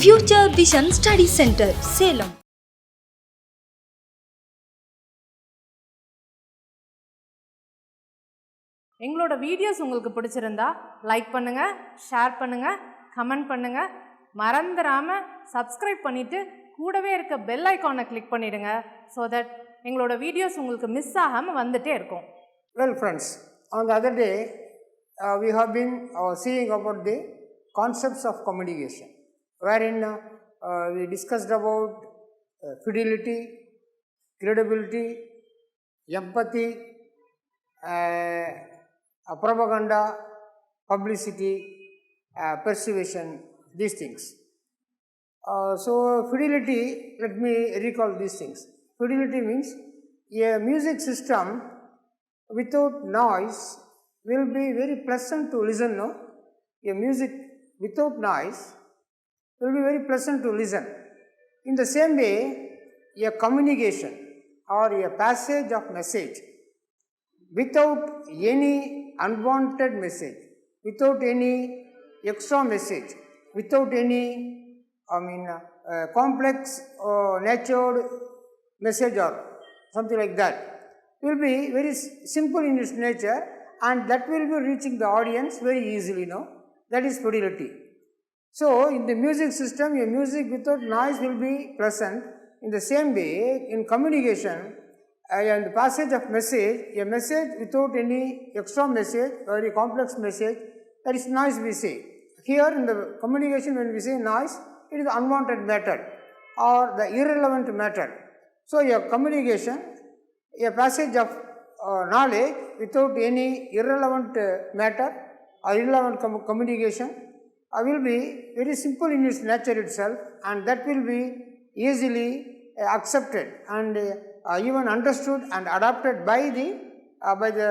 Future Vision Study Center, Salem. எங்களோட videos உங்களுக்கு பிடிச்சிருந்தா லைக் பண்ணுங்க, ஷேர் பண்ணுங்க, கமெண்ட் பண்ணுங்க. மறந்துடாம சப்ஸ்கிரைப் பண்ணிட்டு கூடவே இருக்க பெல் ஐகானை கிளிக் பண்ணிடுங்க. so that எங்களோட வீடியோஸ் உங்களுக்கு மிஸ் ஆகாம வந்துட்டே இருக்கும். Well friends, on the other day we have been seeing about the concepts of communication, wherein we discussed about fidelity, credibility, empathy, propaganda, publicity, persuasion, these things. So fidelity, let me recall these things. Fidelity means a music system without noise will be very pleasant to listen, no? A music without noise will be very pleasant to listen. In the same way, a communication or a passage of message without any unwanted message, without any extra message, without any complex natured message or something like that, will be very simple in its nature, and that will be reaching the audience very easily, no? That is fidelity. So in the music system, a music without noise will be pleasant. In the same way, in communication and the passage of message, a message without any extra message, very complex message, that is noise we say. Here in the communication, when we say noise, it is unwanted matter or the irrelevant matter. So a communication, a passage of knowledge without any irrelevant matter or irrelevant communication will be very simple in its nature itself, and that will be easily accepted and even understood and adopted by the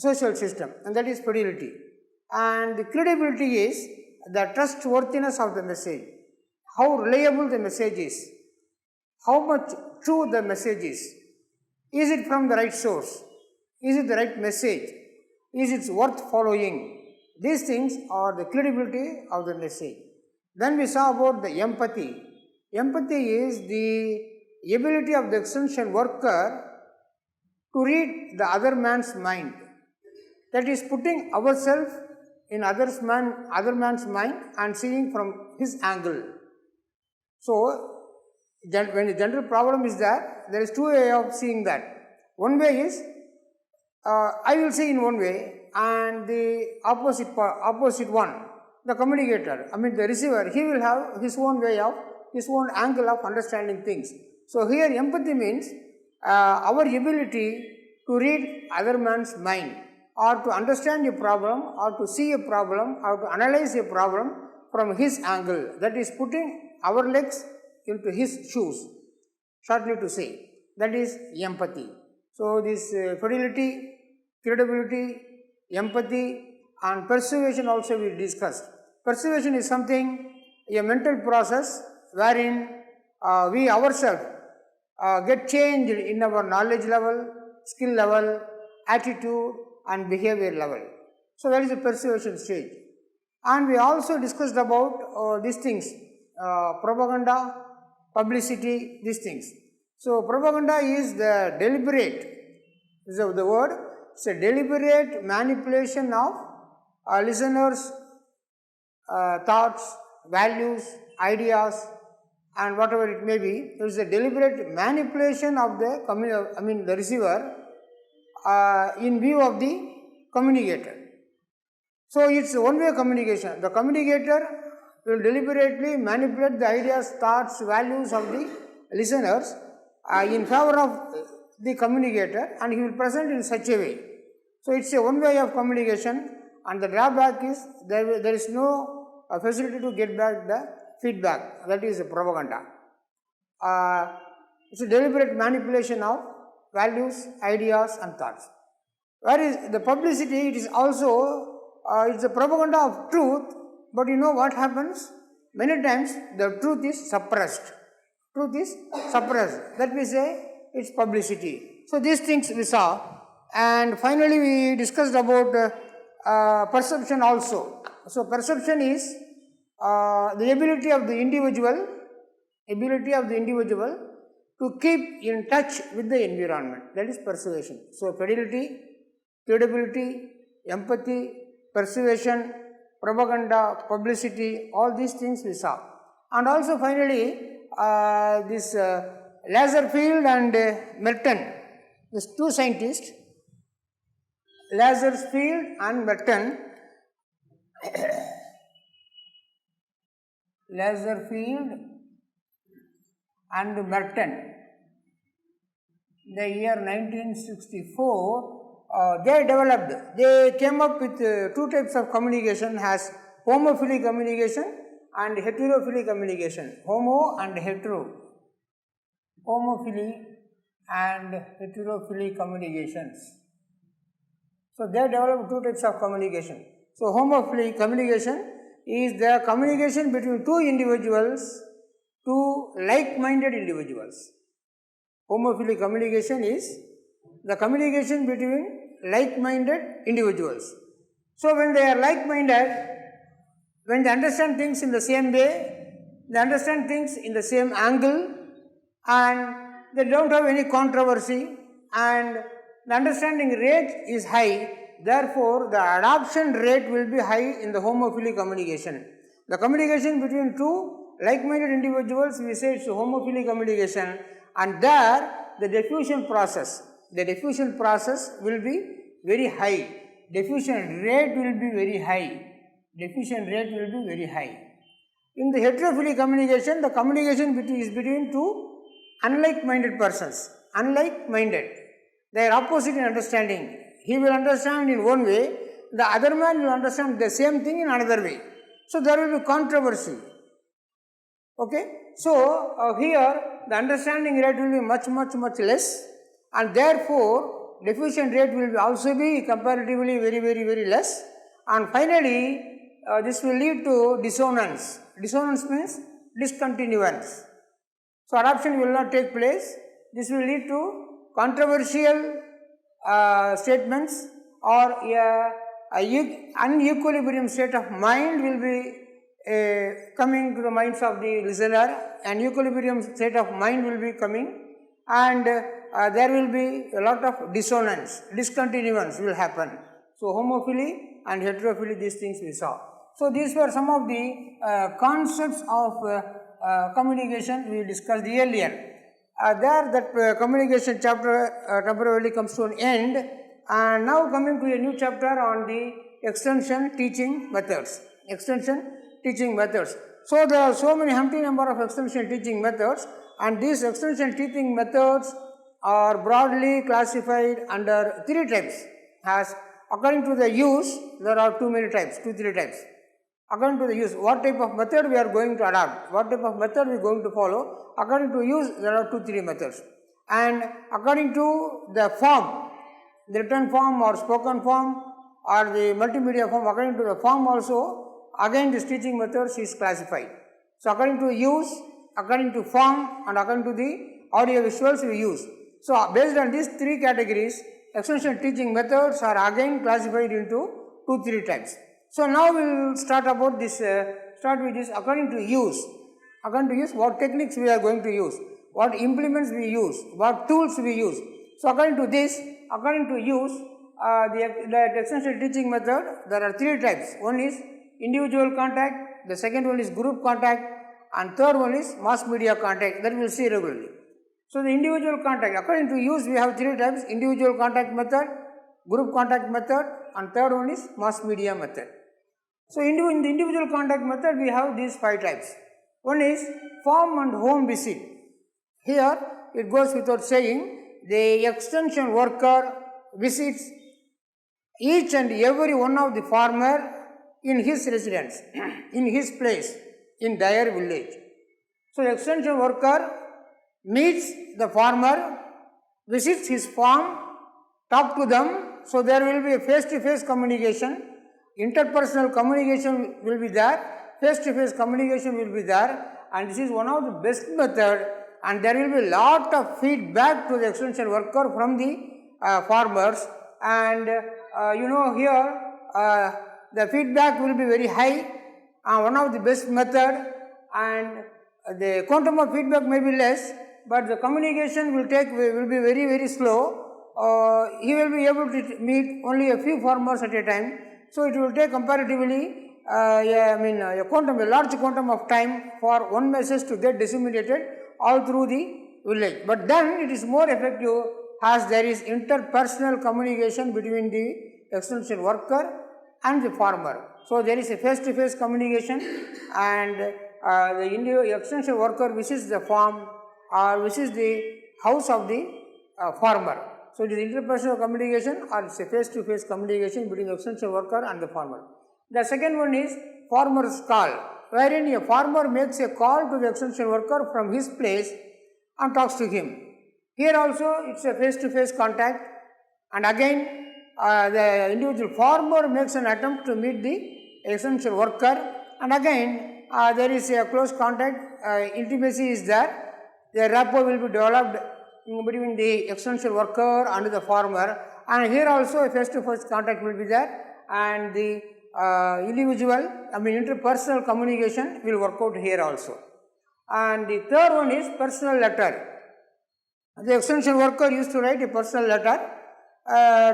social system, and that is fidelity. And the credibility is the trustworthiness of the message, how reliable the message is, how much true the message is it from the right source, is it the right message, is it worth following. These things are the credibility of the message. Then we saw about the empathy. Empathy is the ability of the extension worker to read the other man's mind, that is putting ourselves in other man's mind and seeing from his angle. So when the general problem is that there is two ways of seeing that. One way is I will see in one way, and the opposite one, the communicator, the receiver, he will have his own way of, his own angle of understanding things. So here empathy means our ability to read other man's mind, or to understand a problem, or to see a problem, or to analyze a problem from his angle, that is putting our legs into his shoes, shortly to say, that is empathy. So this fidelity, credibility, empathy and persuasion also we discussed. Persuasion is something, a mental process wherein we ourselves get changed in our knowledge level, skill level, attitude and behavior level. So that is the persuasion stage. And we also discussed about these things, propaganda, publicity, these things. So propaganda is the deliberate, is the word, it's a deliberate manipulation of listeners' thoughts, values, ideas and whatever it may be. It is a deliberate manipulation of the the receiver in view of the communicator. So it's a one-way communication. The communicator will deliberately manipulate the ideas, thoughts, values of the listeners in favor of the communicator, and he will present in such a way. So it's a one way of communication, and the drawback is there is no facility to get back the feedback, that is propaganda. It's a deliberate manipulation of values, ideas and thoughts. Whereas the publicity, it is also it's a propaganda of truth, but you know what happens? Many times the truth is suppressed. Truth is suppressed. That we say it's publicity. So these things we saw, and finally we discussed about perception also. So perception is the ability of the individual to keep in touch with the environment, that is persuasion. So fidelity, credibility, empathy, persuasion, propaganda, publicity, all these things we saw. And also finally this Lazarfield and Merton, these two scientists, Lazarfield and Merton, Lazarfield and Merton, the year 1964, they came up with two types of communication as homophily communication and heterophily communication. Homo and hetero, homophily and heterophily communications. So they developed two types of communication. So homophily communication is the communication between two individuals, two like-minded individuals. Homophily communication is the communication between like-minded individuals. So when they are like-minded, when they understand things in the same way, they understand things in the same angle, and they don't have any controversy, and the understanding rate is high, therefore the adoption rate will be high in the homophily communication. The communication between two like-minded individuals, we say it's homophily communication, and there the diffusion process will be very high. Diffusion rate will be very high. In the heterophily communication, the communication is between two unlike-minded persons. They are opposite in understanding. He will understand in one way, the other man will understand the same thing in another way. So there will be controversy. Okay? So here the understanding rate will be much less, and therefore diffusion rate will also be comparatively very less, and finally this will lead to dissonance. Dissonance means discontinuance. So adoption will not take place. This will lead to controversial statements, or unequilibrium state of mind will be coming to the minds of the listener, and equilibrium state of mind will be coming, and there will be a lot of dissonance, discontinuance will happen. So homophily and heterophily, these things we saw. So these were some of the concepts of communication we discussed earlier. That communication chapter temporarily comes to an end, and now coming to a new chapter on the extension teaching methods. So there are so many empty number of extension teaching methods, and these extension teaching methods are broadly classified under three types. As according to the use, there are three types. According to the use, what type of method we are going to adopt, what type of method we are going to follow. According to use, there are 2-3 methods, and according to the form, the written form or spoken form or the multimedia form, according to the form also, again this teaching methods is classified. So according to use, according to form, and according to the audio visuals we use. So based on these three categories, extension teaching methods are again classified into 2-3 types. So now we will start with this according to use. According to use, what techniques we are going to use, what implements we use, what tools we use. So according to this, according to use, the extension teaching method, there are 3 types. One is individual contact, the second one is group contact, and third one is mass media contact, that we will see regularly. So the individual contact, according to use, we have 3 types: individual contact method, group contact method, and third one is mass media method. So in the individual contact method, we have these 5 types. One is farm and home visit. Here it goes without saying, the extension worker visits each and every one of the farmer in his residence, in his place, in their village. So extension worker meets the farmer, visits his farm, talk to them. So there will be a face-to-face communication, interpersonal communication will be there, face-to-face communication will be there, and this is one of the best method, and there will be a lot of feedback to the extension worker from the farmers, and here the feedback will be very high, one of the best method, and the quantum of feedback may be less, but the communication will be very, very slow. He will be able to meet only a few farmers at a time. So it will take comparatively a large quantum of time for one message to get disseminated all through the village. But then it is more effective as there is interpersonal communication between the extension worker and the farmer. So there is a face-to-face communication, and the extension worker visits the farm or visits the house of the farmer. So it is interpersonal communication or it's a face-to-face communication between the extension worker and the farmer. The second one is farmer's call, wherein a farmer makes a call to the extension worker from his place and talks to him. Here also it's a face-to-face contact, and again the individual farmer makes an attempt to meet the extension worker, and again there is a close contact, intimacy is there, the rapport will be developed between the extension worker and the farmer, and here also a face-to-face contact will be there, and the interpersonal communication will work out here also. And the third one is personal letter. The extension worker used to write a personal letter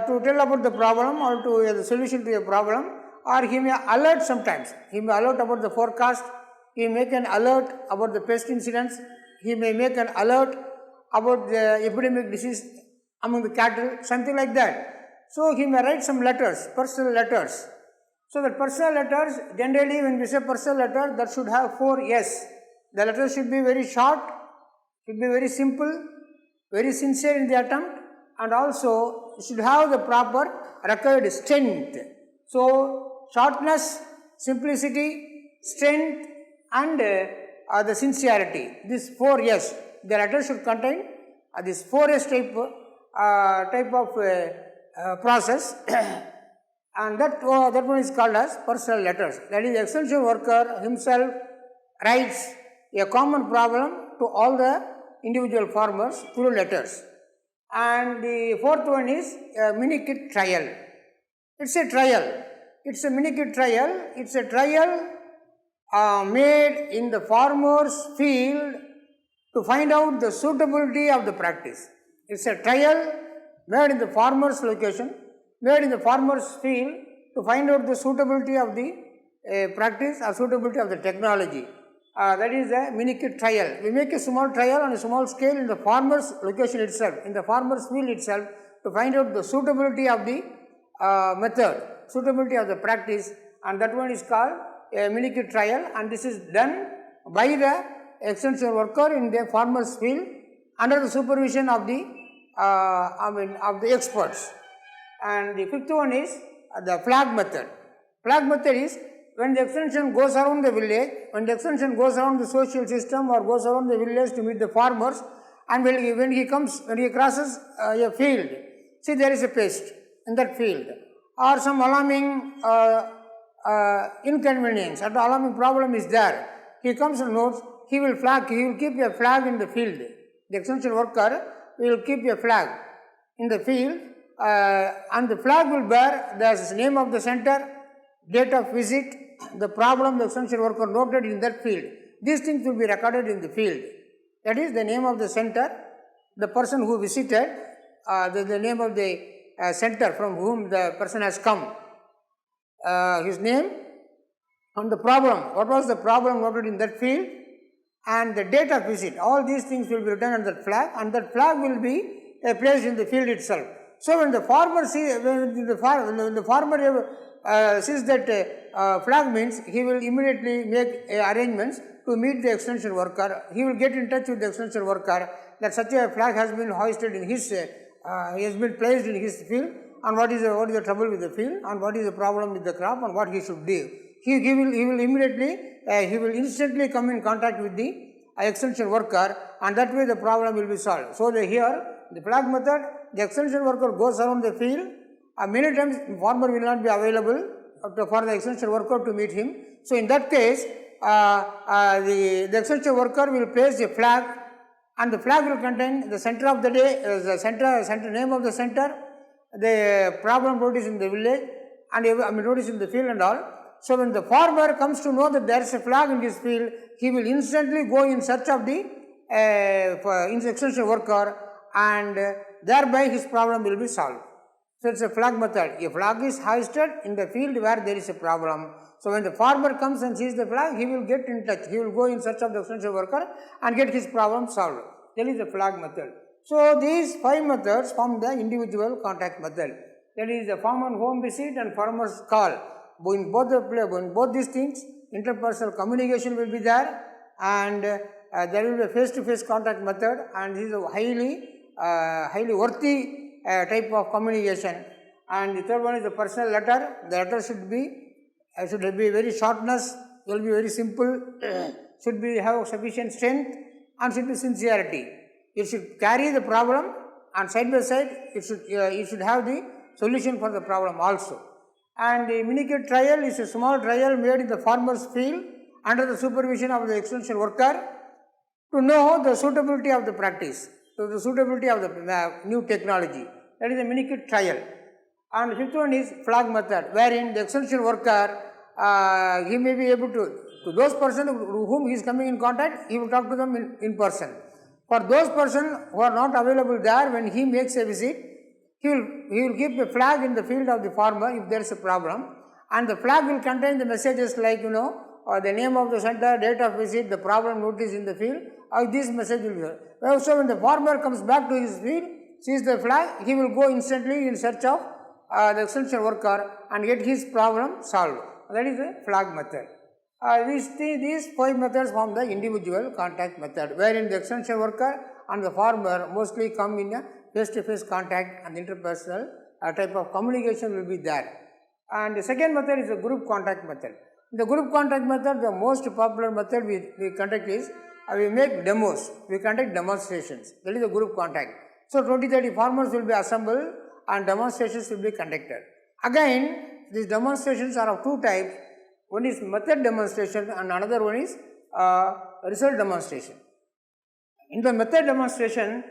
to tell about the problem or to the solution to a problem, or he may alert sometimes. He may alert about the forecast, he may make an alert about the pest incidents, he may make an alert about the epidemic disease among the cattle, something like that. So he may write some letters, personal letters. So the personal letters, generally when we say personal letter, that should have 4 Yes. The letter should be very short, should be very simple, very sincere in the attempt, and also should have the proper required strength. So shortness, simplicity, strength, and the sincerity. These 4 Yes. The letter should contain this 4 S type of process, and that one is called as personal letters. That is, the extension worker himself writes a common problem to all the individual farmers through letters. And the fourth one is a mini-kit trial. It's a trial. It's a mini-kit trial. It's a trial made in the farmer's field to find out the suitability of the practice. It's a trial made in the farmer's location, made in the farmer's field to find out the suitability of the practice or suitability of the technology. That is a mini-kit trial. We make a small trial on a small scale in the farmer's location itself, in the farmer's field itself, to find out the suitability of the method, suitability of the practice, and that one is called a mini-kit trial, and this is done by the extension worker in the farmer's field under the supervision of the experts. And the fifth one is the flag method. Flag method is when the extension goes around the village, when the extension goes around the social system or goes around the village to meet the farmers, and when he crosses a field, see there is a pest in that field, or some alarming inconvenience or the alarming problem is there, he comes and notes, he will keep a flag in the field. The extension worker will keep a flag in the field, and the flag will bear the name of the center, date of visit, the problem the extension worker noted in that field. These things will be recorded in the field. That is the name of the center, the person who visited, the name of the center from whom the person has come, his name, and the problem, what was the problem noted in that field, and the date of visit. All these things will be written on that flag, and that flag will be placed in the field itself. So when the farmer sees, sees that flag, means he will immediately make arrangements to meet the extension worker. He will get in touch with the extension worker that such a flag has been hoisted in his, he has been placed in his field, and what is the trouble with the field, and what is the problem with the crop, and what he should do. He will immediately, he will instantly come in contact with the extension worker, and that way the problem will be solved. So here, the flag method, the extension worker goes around the field. Many times farmer will not be available for the extension worker to meet him. So in that case, the extension worker will place a flag, and the flag will contain the center of the day, the center name of the center, the problem notice in the village, and notice in the field and all. So when the farmer comes to know that there is a flag in his field, he will instantly go in search of the extension worker, and thereby his problem will be solved. So it's a flag method. A flag is hoisted in the field where there is a problem. So when the farmer comes and sees the flag, he will get in touch. He will go in search of the extension worker and get his problem solved. That is the flag method. So these 5 methods form the individual contact method. That is the farmer home visit and farmer's call. In both these things, interpersonal communication will be there, and there will be a face-to-face contact method, and this is a highly worthy type of communication. And the third one is the personal letter. The letter should be very shortness, will be very simple, should be have sufficient strength, and should be sincerity. It should carry the problem, and side by side it should have the solution for the problem also. And the minikit trial is a small trial made in the farmer's field under the supervision of the extension worker to know the suitability of the practice, so the suitability of the new technology. That is a minikit trial. And the fifth one is flag method, wherein the extension worker, he may be able to those persons whom he is coming in contact, he will talk to them in person. For those persons who are not available there, when he makes a visit, he will keep a flag in the field of the farmer if there is a problem, and the flag will contain the messages like, the name of the center, date of visit, the problem notice in the field, this message will be there. So when the farmer comes back to his field, sees the flag, he will go instantly in search of the extension worker and get his problem solved. That is the flag method. These 5 methods form the individual contact method, wherein the extension worker and the farmer mostly come in a face-to-face contact, and interpersonal type of communication will be there. And the second method is the group contact method. The group contact method, the most popular method we conduct is, we make demos, we conduct demonstrations. That is the group contact. So 20-30 farmers will be assembled and demonstrations will be conducted. Again, these demonstrations are of 2 types. One is method demonstration and another one is result demonstration. In the method demonstration,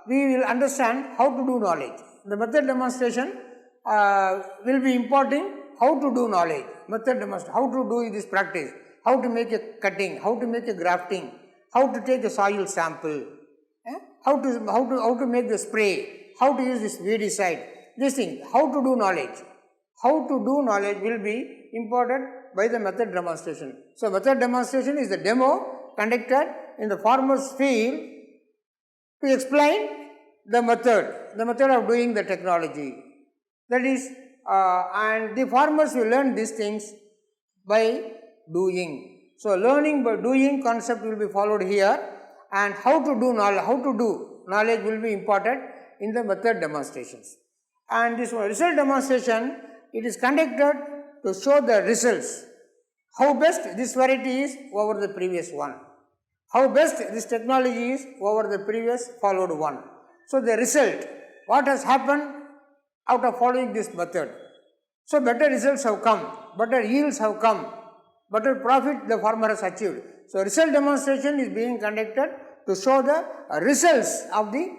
we will understand how to do knowledge. The method demonstration will be importing how to do knowledge. Method demonstration, how to do this practice, how to make a cutting, how to make a grafting, how to take a soil sample, how to make the spray, how to use this weedicide. This thing, how to do knowledge. How to do knowledge will be imported by the method demonstration. So method demonstration is the demo conducted in the farmer's field to explain the method of doing the technology. That is, and the farmers will learn these things by doing. So learning by doing concept will be followed here, and how to do knowledge will be imported in the method demonstrations. And this result demonstration, it is conducted to show the results. How best this variety is over the previous one. How best this technology is over the previous followed one. So the result, what has happened out of following this method. So better results have come, better yields have come, better profit the farmer has achieved. So result demonstration is being conducted to show the results of the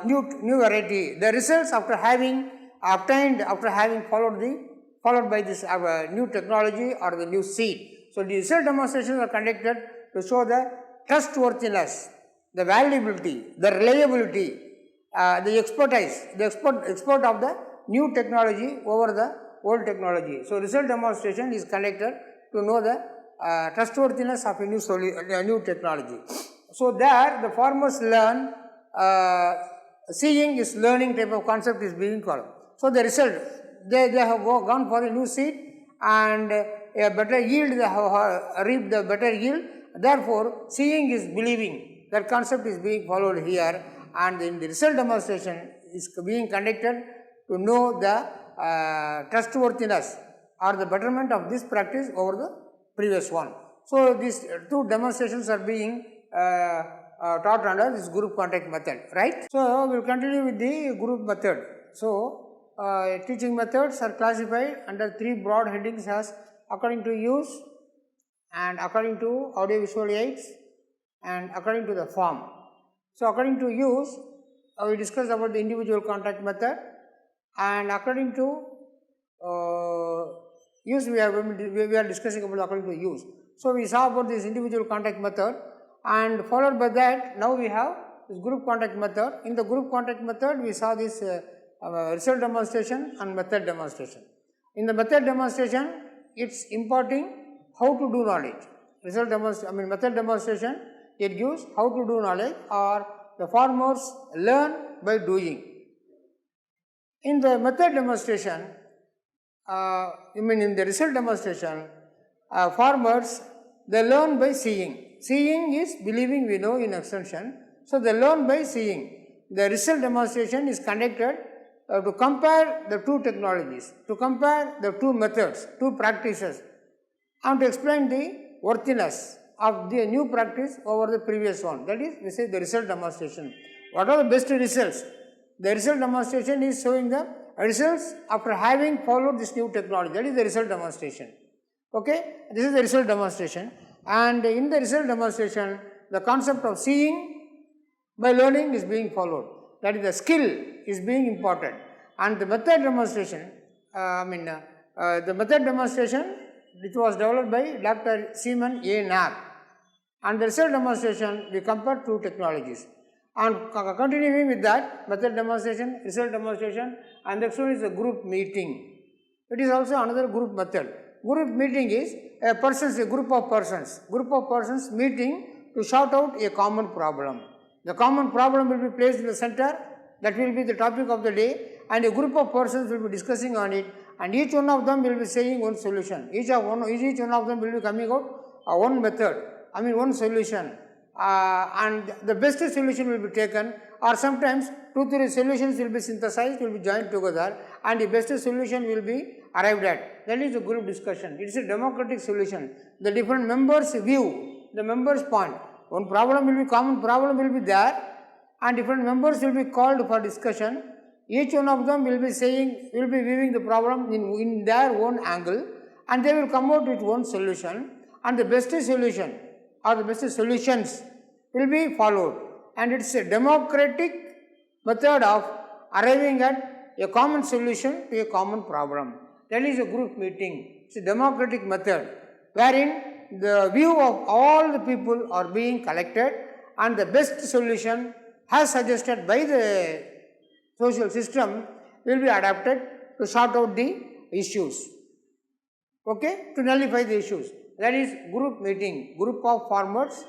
new variety. The results after having obtained, after having followed by this new technology or the new seed. So the result demonstrations are conducted to show the trustworthiness, the valuability, the reliability, the expertise, the expert of the new technology over the old technology. So result demonstration is conducted to know the trustworthiness of a new technology. So there the farmers learn, seeing is learning type of concept is being called. So the result, they have gone for a new seed and a better yield, they have reaped the better yield. Therefore, seeing is believing. That concept is being followed here, and in the result demonstration is being conducted to know the trustworthiness or the betterment of this practice over the previous one. So these 2 demonstrations are being taught under this group contact method, right? So we will continue with the group method. So teaching methods are classified under 3 broad headings as according to use, and according to audio-visual aids, and according to the form. So according to use, we discussed about the individual contact method, and according to use we are discussing about according to use. So we saw about this individual contact method, and followed by that now we have this group contact method. In the group contact method we saw this result demonstration and method demonstration. In the method demonstration it's imparting how to do knowledge. Method demonstration, it gives how to do knowledge, or the farmers learn by doing. In the method demonstration, in the result demonstration, farmers, they learn by seeing. Seeing is believing, we know in extension. So they learn by seeing. The result demonstration is conducted to compare the two technologies, to compare the two methods, two practices, and to explain the worthiness of the new practice over the previous one. That is, we say the result demonstration. What are the best results? The result demonstration is showing the results after having followed this new technology. That is the result demonstration. Okay, this is the result demonstration. And in the result demonstration, the concept of seeing by learning is being followed. That is, the skill is being imparted. And the method demonstration, the method demonstration, which was developed by Dr. Simon A. Knapp. And the result demonstration, we compare two technologies. And continuing with that, method demonstration, result demonstration, and next one is a group meeting. It is also another group method. Group meeting is a group of persons meeting to sort out a common problem. The common problem will be placed in the center, that will be the topic of the day, and a group of persons will be discussing on it, and each one of them will be saying one solution. Each one of them will be coming out one method, one solution. And the best solution will be taken, or sometimes 2-3 solutions will be synthesized, will be joined together, and the best solution will be arrived at. That is a group discussion. It is a democratic solution. The different members' view, the members' point. One problem will be, common problem will be there, and different members will be called for discussion. Each one of them will be viewing the problem in their own angle, and they will come out with one solution, and the best solution or the best solutions will be followed. And it's a democratic method of arriving at a common solution to a common problem. That is a group meeting. It's a democratic method wherein the view of all the people are being collected, and the best solution as suggested by the social system will be adapted to sort out the issues. Okay, to nullify the issues. That is group meeting. Group of farmers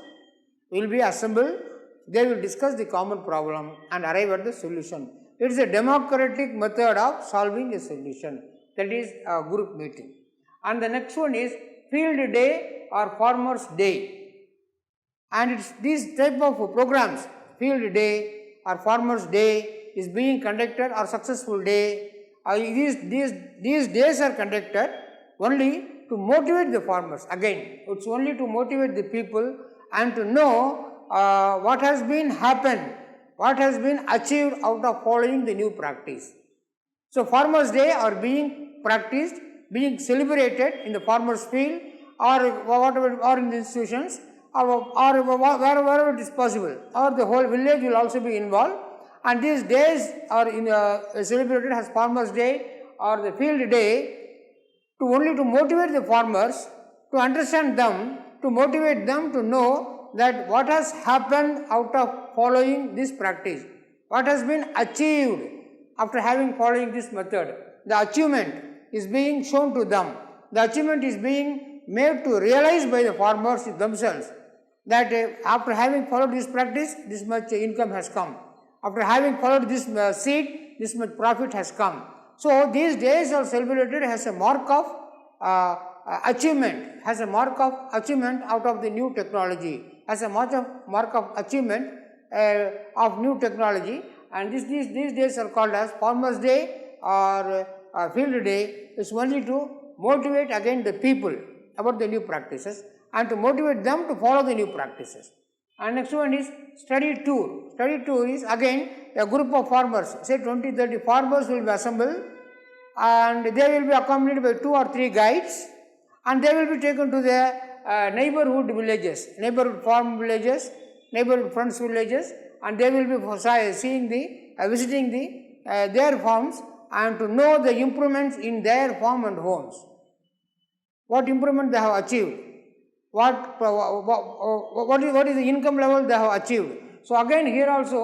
will be assembled. They will discuss the common problem and arrive at the solution. It is a democratic method of solving a solution. That is a group meeting. And the next one is field day or farmers day. And it's these type of programs, field day or farmers day is being conducted, or successful day. These days are conducted only to motivate the farmers. Again, it's only to motivate the people and to know what has been happened, what has been achieved out of following the new practice. So Farmers Day are being practiced, being celebrated in the farmers field or whatever, or in the institutions, or wherever it is possible, or the whole village will also be involved. And these days are celebrated as Farmers Day or the Field Day only to motivate the farmers, to understand them, to motivate them to know that what has happened out of following this practice, what has been achieved after having following this method. The achievement is being shown to them. The achievement is being made to realize by the farmers themselves that after having followed this practice, this much income has come. After having followed this seed, this much profit has come. So these days are celebrated as a mark of achievement, as a mark of achievement out of the new technology, as a mark of achievement of new technology. And these days are called as Farmers Day or Field Day. It's only to motivate again the people about the new practices and to motivate them to follow the new practices. And next one is study tour. Study tour is again a group of farmers, say 20-30 farmers will be assembled, and they will be accompanied by 2 or 3 guides, and they will be taken to the neighborhood villages, neighborhood farm villages, neighborhood friends villages, and they will be seeing visiting their farms and to know the improvements in their farm and homes. what improvement they have achieved, what is the income level they have achieved. So again here also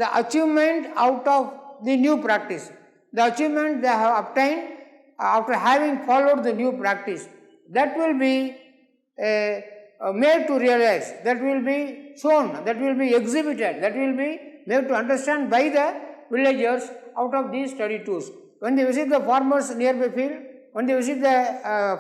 the achievement out of the new practice, the achievement they have obtained after having followed the new practice, that will be made to realize, that will be shown, that will be exhibited, that will be made to understand by the villagers out of these study tours. When they visit the farmers nearby field, when they visit the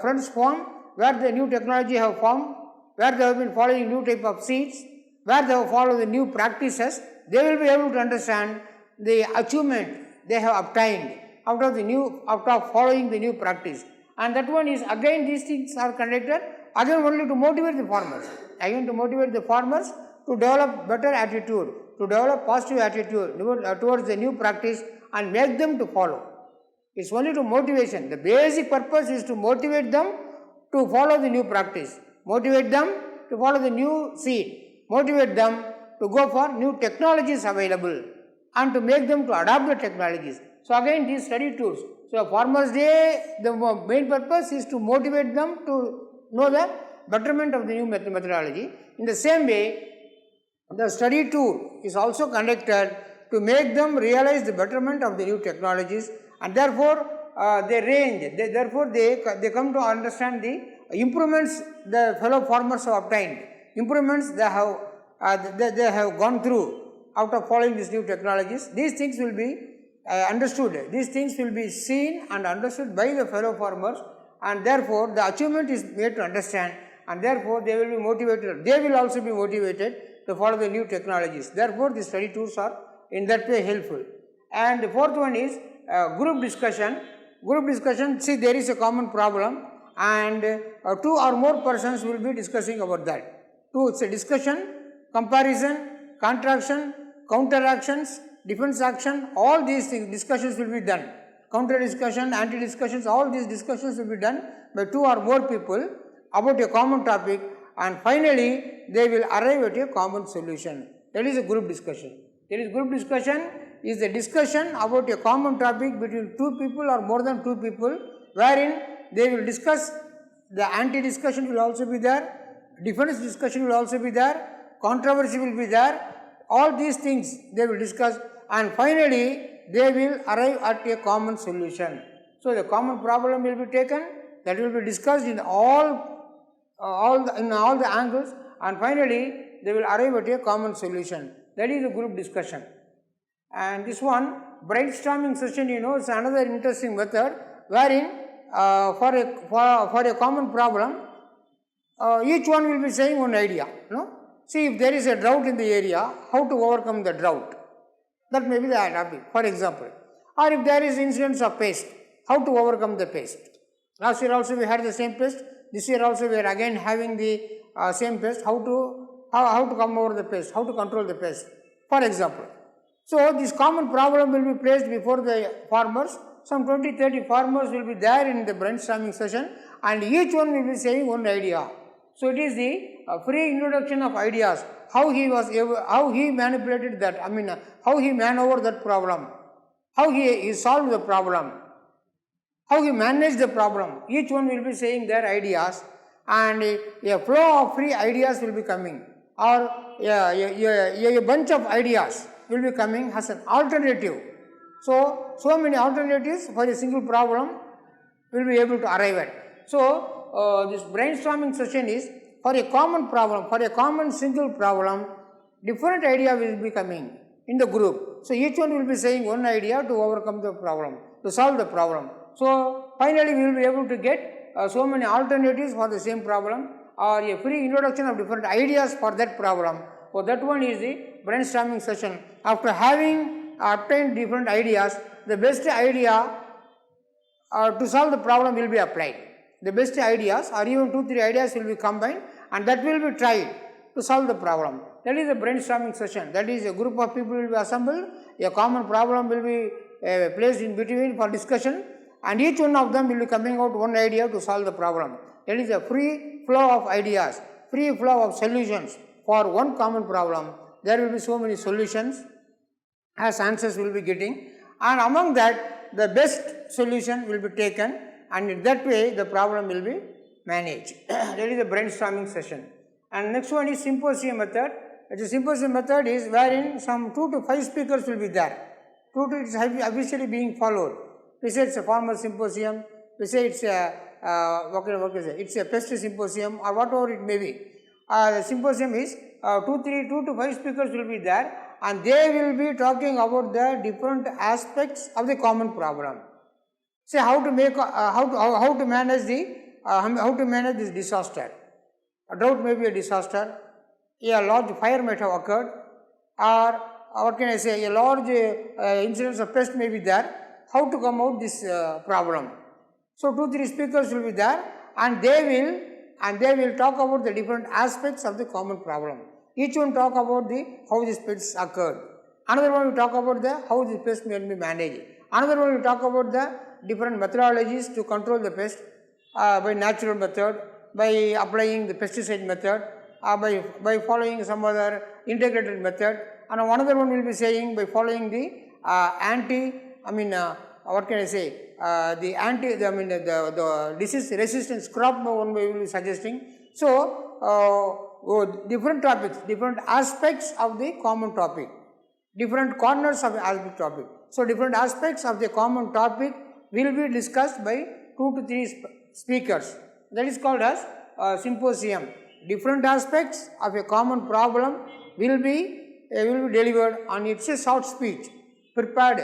friends' farm where the new technology have formed, where they have been following new type of seeds, where they have followed the new practices, they will be able to understand the achievement they have obtained out of following the new practice. And that one is again these things are conducted again only to motivate the farmers, again to motivate the farmers to develop better attitude, to develop positive attitude towards the new practice and make them to follow. It's only to motivation. The basic purpose is to motivate them to follow the new practice, motivate them to follow the new seed, motivate them to go for new technologies available and to make them to adopt the technologies. So again these study tours. So Farmers Day, the main purpose is to motivate them to know the betterment of the new methodology. In the same way, the study tour is also conducted to make them realize the betterment of the new technologies, and therefore they come to understand the improvements the fellow farmers have obtained, improvements they have gone through after following these new technologies. These things will be understood, these things will be seen and understood by the fellow farmers, and therefore the achievement is made to understand, and therefore they will be motivated, they will also be motivated to follow the new technologies. Therefore the study tours are in that way helpful. And the fourth one is group discussion. Group discussion, see there is a common problem and two or more persons will be discussing about that. Two, it's a discussion, comparison, contraction, counteractions, defense action, all these things, discussions will be done. Counter discussion, anti discussions, all these discussions will be done by two or more people about a common topic, and finally they will arrive at a common solution. That is a group discussion. There is group discussion is a discussion about a common topic between two people or more than two people, wherein they will discuss, the anti discussion will also be there, defense discussion will also be there, controversy will be there, all these things they will discuss, and finally they will arrive at a common solution. So the common problem will be taken, that will be discussed in all the angles, and finally they will arrive at a common solution. That is a group discussion. And this one, brainstorming session, is another interesting method, wherein for a common problem, each one will be saying one idea. See, if there is a drought in the area, how to overcome the drought? That may be the topic, for example. Or if there is incidence of pest, how to overcome the pest? Last year also we had the same pest. This year also we are again having the same pest. How to come over the pest? How to control the pest? For example. So this common problem will be placed before the farmers. Some 20-30 farmers will be there in the brainstorming session, and each one will be saying one idea. So it is the free introduction of ideas, how he manipulated that, how he maneuvered that problem, how he solved the problem, how he managed the problem. Each one will be saying their ideas, and a flow of free ideas will be coming, or a bunch of ideas will be coming as an alternative. So many alternatives for a single problem will be able to arrive at. So this brainstorming session is for a common problem, for a common single problem, different idea will be coming in the group. So each one will be saying one idea to overcome the problem, to solve the problem. So finally we will be able to get so many alternatives for the same problem, or a free introduction of different ideas for that problem. So that one is the brainstorming session. After having obtained different ideas, the best idea to solve the problem will be applied. The best ideas, or even 2-3 ideas, will be combined, and that will be tried to solve the problem. That is a brainstorming session. That is, a group of people will be assembled, a common problem will be placed in between for discussion, and each one of them will be coming out one idea to solve the problem. That is a free flow of ideas, free flow of solutions for one common problem. There will be so many solutions as answers will be getting, and among that the best solution will be taken, and in that way the problem will be manage. That is the brainstorming session. And next one is Symposia Method. The Symposia Method is wherein some 2 to 5 speakers will be there. 2 to is officially being followed. We say it's a formal symposium, we say it's a it's a pest symposium or whatever it may be. The symposium is 2 to 5 speakers will be there, and they will be talking about the different aspects of the common problem. Say how to make how to manage this disaster. A drought may be a disaster, a large fire might have occurred, or what can I say, a large incidence of pest may be there. How to come out this problem? So 2-3 speakers will be there, and they will talk about the different aspects of the common problem. Each one talk about how these pests occurred. Another one will talk about how the pest may be managed. Another one will talk about the different methodologies to control the pest by natural method, by applying the pesticide method, by following some other integrated method. And another one will be saying by following the the disease resistance crop one will be suggesting. So, different topics, different aspects of the common topic, different corners of the aspect topic. So, different aspects of the common topic will be discussed by 2 to 3 speakers. That is called as symposium. Different aspects of a common problem will be delivered on its a short speech, prepared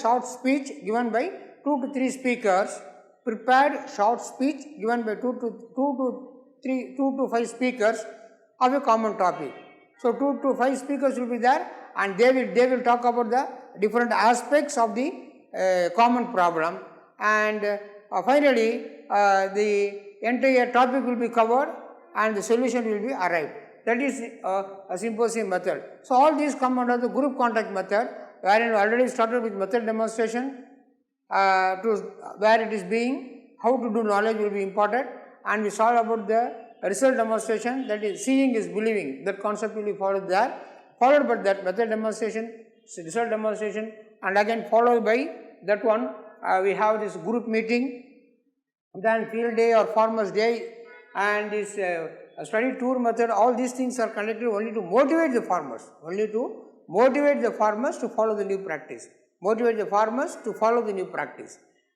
short speech given by 2 to 3 speakers, prepared short speech given by 2 to 5 speakers of a common topic. So 2 to 5 speakers will be there, and they will talk about the different aspects of the common problem, and finally the entire topic will be covered and the solution will be arrived. That is a symposium method. So all these come under the group contact method, wherein we already started with method demonstration, where it is being how to do knowledge will be important, and we saw about the result demonstration, that is seeing is believing. That concept will be followed there, followed by that method demonstration, result demonstration, and again followed by that one we have this group meeting, then field day or farmers day, and this study tour method. All these things are conducted only to motivate the farmers, to follow the new practice,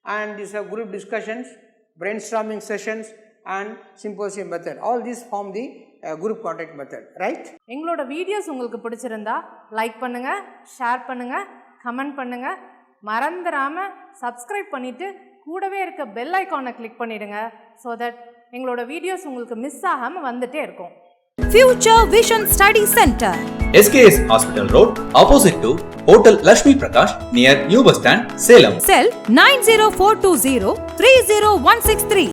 and these are group discussions, brainstorming sessions, and symposium method. All these form the group contact method, right? எங்களோட videos உங்களுக்கு பிடிச்சிருந்தா like பண்ணுங்க, share பண்ணுங்க, comment பண்ணுங்க, மறந்துடாம subscribe பண்ணிட்டு கூடவே இருக்க பெல் ஐகானை கிளிக் பண்ணிடுங்க. so that எங்களோட வீடியோஸ் உங்களுக்கு மிஸ் ஆகாம வந்துட்டே இருக்கும். Future Vision Study Center, SKS Hospital Road, opposite to Hotel Lakshmi Prakash, near New Bus Stand, Salem. Cell 90420 30163.